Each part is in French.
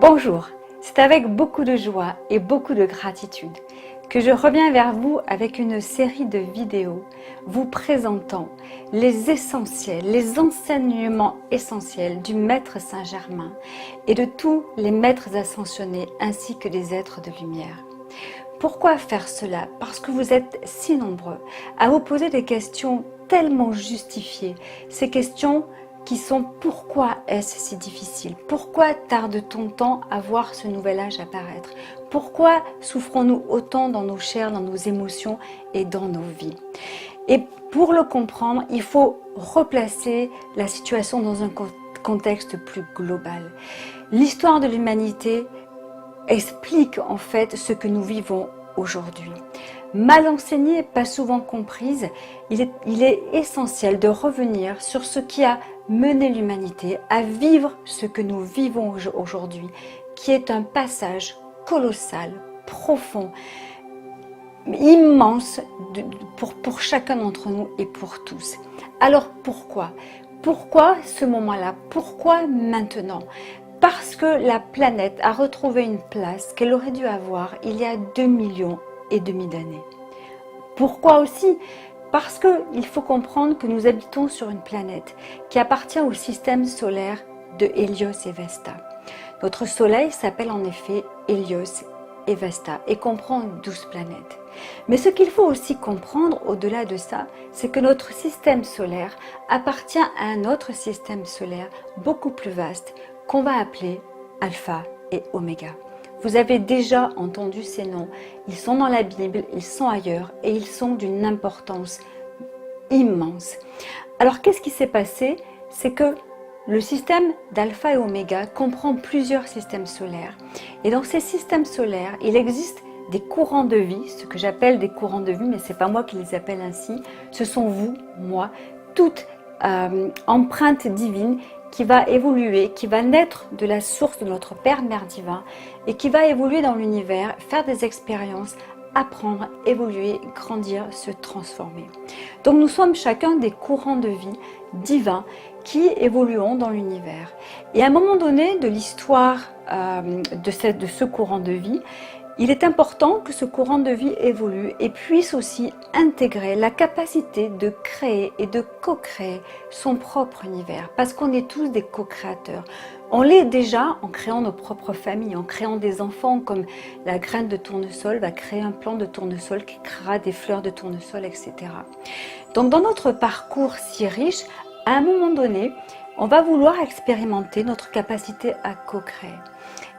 Bonjour, c'est avec beaucoup de joie et beaucoup de gratitude que je reviens vers vous avec une série de vidéos vous présentant les essentiels, les enseignements essentiels du Maître Saint-Germain et de tous les maîtres ascensionnés ainsi que des êtres de lumière. Pourquoi faire cela? Parce que vous êtes si nombreux à vous poser des questions tellement justifiées, ces questions qui sont pourquoi est-ce si difficile? Pourquoi tarde-t-on tant à voir ce nouvel âge apparaître? Pourquoi souffrons-nous autant dans nos chairs, dans nos émotions et dans nos vies? Et pour le comprendre, il faut replacer la situation dans un contexte plus global. L'histoire de l'humanité explique en fait ce que nous vivons aujourd'hui. Mal enseignée, pas souvent comprise, il est essentiel de revenir sur ce qui a mené l'humanité à vivre ce que nous vivons aujourd'hui, qui est un passage colossal, profond, immense pour chacun d'entre nous et pour tous. Alors pourquoi? Pourquoi ce moment-là? Pourquoi maintenant? Parce que la planète a retrouvé une place qu'elle aurait dû avoir il y a 2,5 millions d'années. Pourquoi aussi? Parce qu'il faut comprendre que nous habitons sur une planète qui appartient au système solaire de Hélios et Vesta. Notre Soleil s'appelle en effet Hélios et Vesta et comprend 12 planètes. Mais ce qu'il faut aussi comprendre au-delà de ça, c'est que notre système solaire appartient à un autre système solaire beaucoup plus vaste qu'on va appeler Alpha et Oméga. Vous avez déjà entendu ces noms, ils sont dans la Bible, ils sont ailleurs et ils sont d'une importance immense. Alors qu'est-ce qui s'est passé? C'est que le système d'Alpha et Oméga comprend plusieurs systèmes solaires. Et dans ces systèmes solaires, il existe des courants de vie, ce que j'appelle des courants de vie, mais ce n'est pas moi qui les appelle ainsi, ce sont vous, moi, toute empreinte divine qui va évoluer, qui va naître de la source de notre Père Mère Divin et qui va évoluer dans l'univers, faire des expériences, apprendre, évoluer, grandir, se transformer. Donc nous sommes chacun des courants de vie divins qui évoluons dans l'univers. Et à un moment donné de l'histoire de ce courant de vie, il est important que ce courant de vie évolue et puisse aussi intégrer la capacité de créer et de co-créer son propre univers, parce qu'on est tous des co-créateurs. On l'est déjà en créant nos propres familles, en créant des enfants comme la graine de tournesol va créer un plant de tournesol qui créera des fleurs de tournesol, etc. Donc dans notre parcours si riche, à un moment donné, on va vouloir expérimenter notre capacité à co-créer.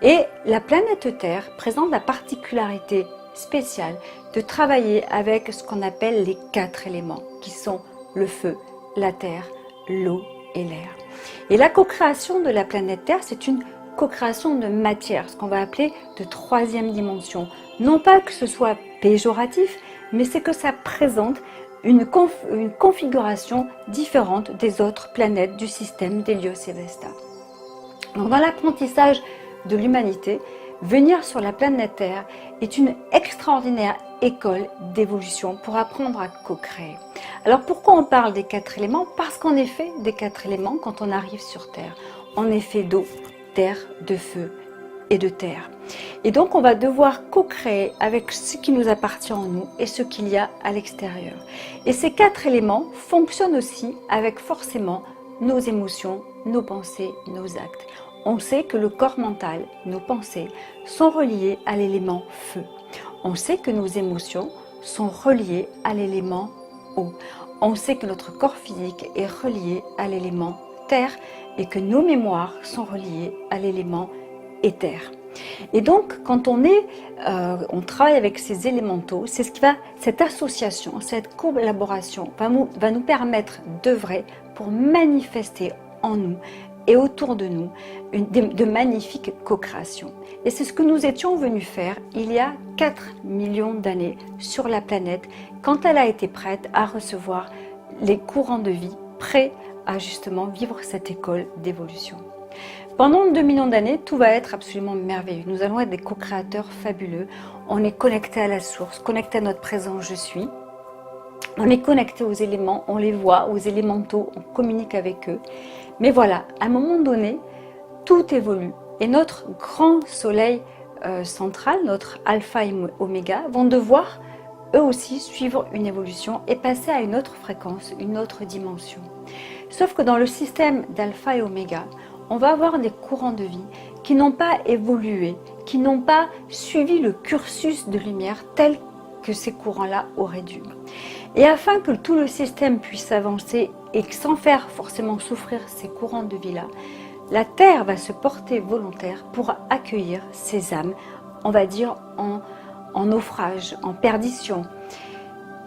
Et la planète Terre présente la particularité spéciale de travailler avec ce qu'on appelle les 4 éléments, qui sont le feu, la terre, l'eau et l'air. Et la co-création de la planète Terre, c'est une co-création de matière, ce qu'on va appeler de 3e dimension. Non pas que ce soit péjoratif, mais c'est que ça présente une configuration différente des autres planètes du système d'Hélios et Vesta. Donc dans l'apprentissage de l'humanité, venir sur la planète Terre est une extraordinaire école d'évolution pour apprendre à co-créer. Alors pourquoi on parle des 4 éléments? Parce qu'en effet, des 4 éléments, quand on arrive sur Terre, on est fait d'eau, d'air, de feu et de terre. Et donc on va devoir co-créer avec ce qui nous appartient en nous et ce qu'il y a à l'extérieur. Et ces 4 éléments fonctionnent aussi avec forcément nos émotions, nos pensées, nos actes. On sait que le corps mental, nos pensées, sont reliés à l'élément feu. On sait que nos émotions sont reliées à l'élément eau. On sait que notre corps physique est relié à l'élément terre et que nos mémoires sont reliées à l'élément éther. Et donc, quand on travaille avec ces élémentaux, c'est cette association, cette collaboration va nous permettre d'œuvrer pour manifester en nous et autour de nous de magnifiques co-créations. Et c'est ce que nous étions venus faire il y a 4 millions d'années sur la planète quand elle a été prête à recevoir les courants de vie prêts à justement vivre cette école d'évolution. Pendant 2 millions d'années, tout va être absolument merveilleux. Nous allons être des co-créateurs fabuleux. On est connecté à la source, connecté à notre présent je suis. On est connecté aux éléments, on les voit, aux élémentaux, on communique avec eux. Mais voilà, à un moment donné, tout évolue, et notre grand soleil central, notre alpha et oméga, vont devoir eux aussi suivre une évolution et passer à une autre fréquence, une autre dimension. Sauf que dans le système d'alpha et oméga, on va avoir des courants de vie qui n'ont pas évolué, qui n'ont pas suivi le cursus de lumière tel que ces courants-là auraient dû. Et afin que tout le système puisse avancer et sans faire forcément souffrir ces courants de vie-là, la Terre va se porter volontaire pour accueillir ces âmes, on va dire en naufrage, en perdition.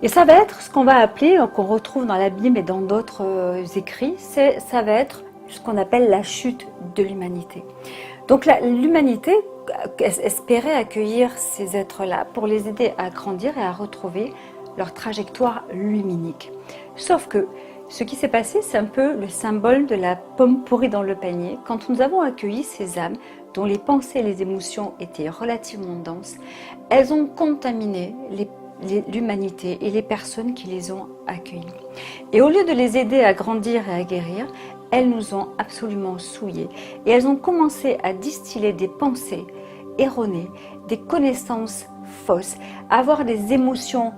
Et ça va être ce qu'on va appeler, qu'on retrouve dans la Bible et dans d'autres écrits, ça va être ce qu'on appelle la chute de l'humanité. Donc l'humanité espérait accueillir ces êtres-là pour les aider à grandir et à retrouver leur trajectoire luminique. Sauf que ce qui s'est passé, c'est un peu le symbole de la pomme pourrie dans le panier. Quand nous avons accueilli ces âmes dont les pensées et les émotions étaient relativement denses, elles ont contaminé l'humanité et les personnes qui les ont accueillies. Et au lieu de les aider à grandir et à guérir, elles nous ont absolument souillés. Et elles ont commencé à distiller des pensées erronées, des connaissances fausses, à avoir des émotions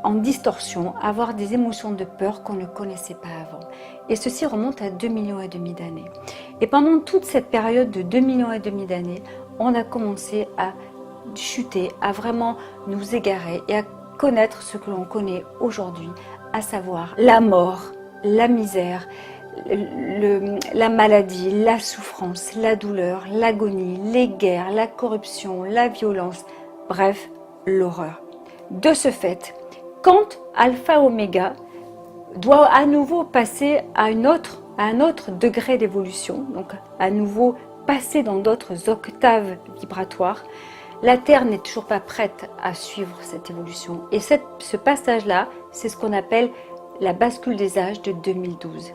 en distorsion, avoir des émotions de peur qu'on ne connaissait pas avant. Et ceci remonte à 2,5 millions d'années. Et pendant toute cette période de 2,5 millions d'années, on a commencé à chuter, à vraiment nous égarer et à connaître ce que l'on connaît aujourd'hui, à savoir la mort, la misère, la maladie, la souffrance, la douleur, l'agonie, les guerres, la corruption, la violence, bref, l'horreur. De ce fait, quand Alpha Oméga doit à nouveau passer à un autre degré d'évolution, donc à nouveau passer dans d'autres octaves vibratoires, la Terre n'est toujours pas prête à suivre cette évolution. Et ce passage-là, c'est ce qu'on appelle la bascule des âges de 2012.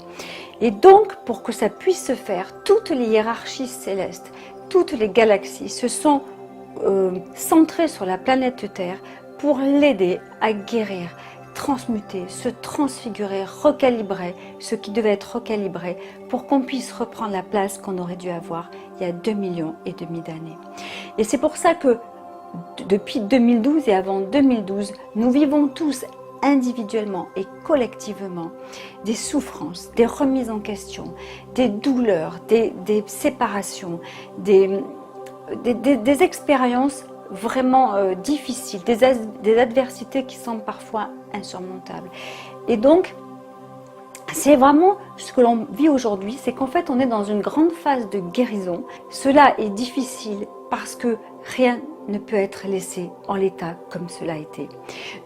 Et donc, pour que ça puisse se faire, toutes les hiérarchies célestes, toutes les galaxies se sont centrées sur la planète Terre pour l'aider à guérir, transmuter, se transfigurer, recalibrer ce qui devait être recalibré pour qu'on puisse reprendre la place qu'on aurait dû avoir il y a 2,5 millions d'années. Et c'est pour ça que depuis 2012 et avant 2012, nous vivons tous individuellement et collectivement des souffrances, des remises en question, des douleurs, des séparations, des expériences vraiment difficiles, des adversités qui sont parfois insurmontables. Et donc, c'est vraiment ce que l'on vit aujourd'hui, c'est qu'en fait on est dans une grande phase de guérison. Cela est difficile parce que rien ne peut être laissé en l'état comme cela a été.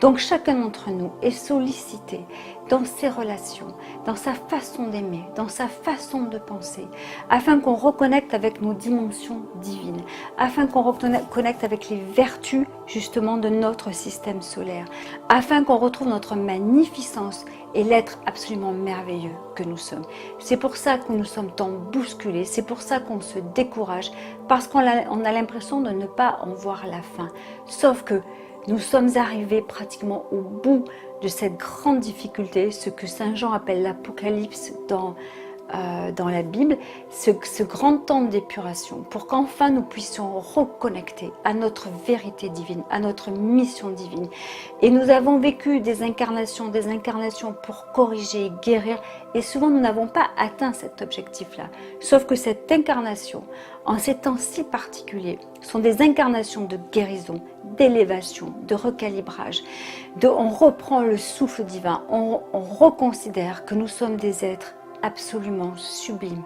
Donc chacun d'entre nous est sollicité dans ses relations, dans sa façon d'aimer, dans sa façon de penser, afin qu'on reconnecte avec nos dimensions divines, afin qu'on reconnecte avec les vertus justement de notre système solaire, afin qu'on retrouve notre magnificence et l'être absolument merveilleux que nous sommes. C'est pour ça que nous sommes tant bousculés, c'est pour ça qu'on se décourage, parce qu'on a l'impression de ne pas en voir la fin. Sauf que nous sommes arrivés pratiquement au bout de cette grande difficulté, ce que Saint Jean appelle l'Apocalypse dans la Bible, ce grand temps d'épuration, pour qu'enfin nous puissions reconnecter à notre vérité divine, à notre mission divine. Et nous avons vécu des incarnations pour corriger, guérir, et souvent nous n'avons pas atteint cet objectif-là. Sauf que cette incarnation, en ces temps si particuliers, sont des incarnations de guérison, d'élévation, de recalibrage. On reprend le souffle divin, on reconsidère que nous sommes des êtres absolument sublimes,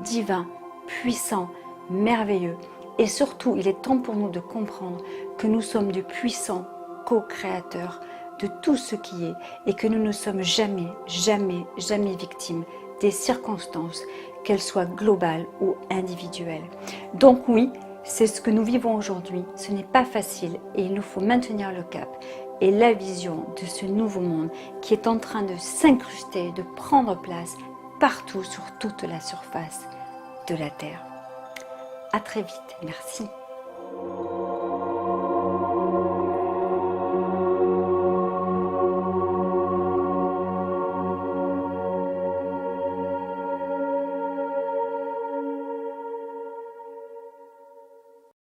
divins, puissants, merveilleux. Et surtout, il est temps pour nous de comprendre que nous sommes de puissants co-créateurs de tout ce qui est et que nous ne sommes jamais, jamais, jamais victimes des circonstances, qu'elles soient globales ou individuelles. Donc oui, c'est ce que nous vivons aujourd'hui. Ce n'est pas facile et il nous faut maintenir le cap et la vision de ce nouveau monde qui est en train de s'incruster, de prendre place partout sur toute la surface de la Terre. À très vite, merci.